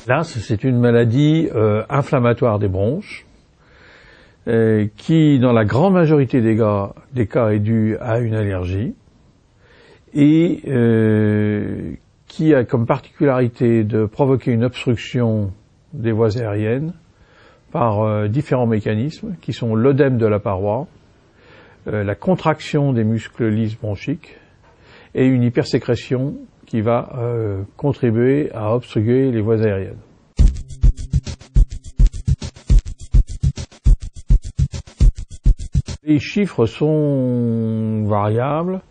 L'asthme, c'est une maladie inflammatoire des bronches qui, dans la grande majorité des cas, est due à une allergie et qui a comme particularité de provoquer une obstruction des voies aériennes par différents mécanismes qui sont l'œdème de la paroi, la contraction des muscles lisses bronchiques et une hypersécrétion qui va contribuer à obstruer les voies aériennes. Les chiffres sont variables,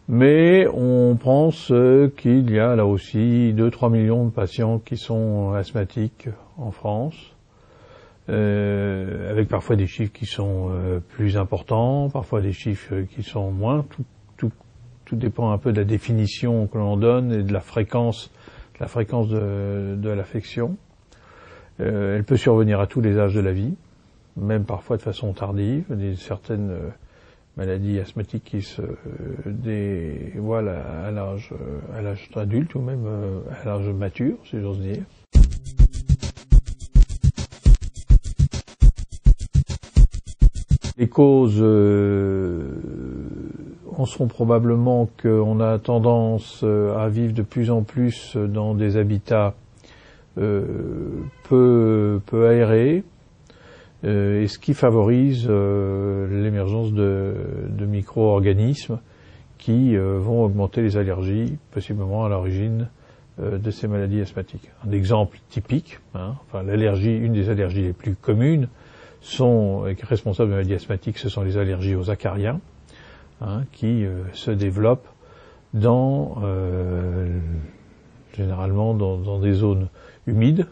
mais on pense qu'il y a là aussi 2-3 millions de patients qui sont asthmatiques en France, avec parfois des chiffres qui sont plus importants, parfois des chiffres qui sont moins. Tout dépend un peu de la définition que l'on donne et de la fréquence de l'affection. Elle peut survenir à tous les âges de la vie, même parfois de façon tardive. Certaines maladies asthmatiques qui se dévoilent à l'âge adulte ou même à l'âge mature, si j'ose dire. Les causes en sont probablement qu'on a tendance à vivre de plus en plus dans des habitats peu aérés, et ce qui favorise l'émergence de micro-organismes qui vont augmenter les allergies, possiblement à l'origine de ces maladies asthmatiques. Un exemple typique, une des allergies les plus communes responsables de maladies asthmatiques, ce sont les allergies aux acariens, qui se développent généralement dans des zones humides,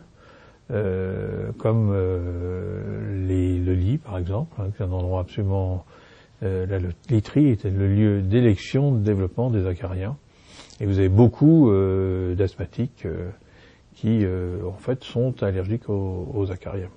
comme le lit par exemple, qui est un endroit absolument... le literie était le lieu d'élection de développement des acariens. Et vous avez beaucoup d'asthmatiques qui en fait sont allergiques aux acariens.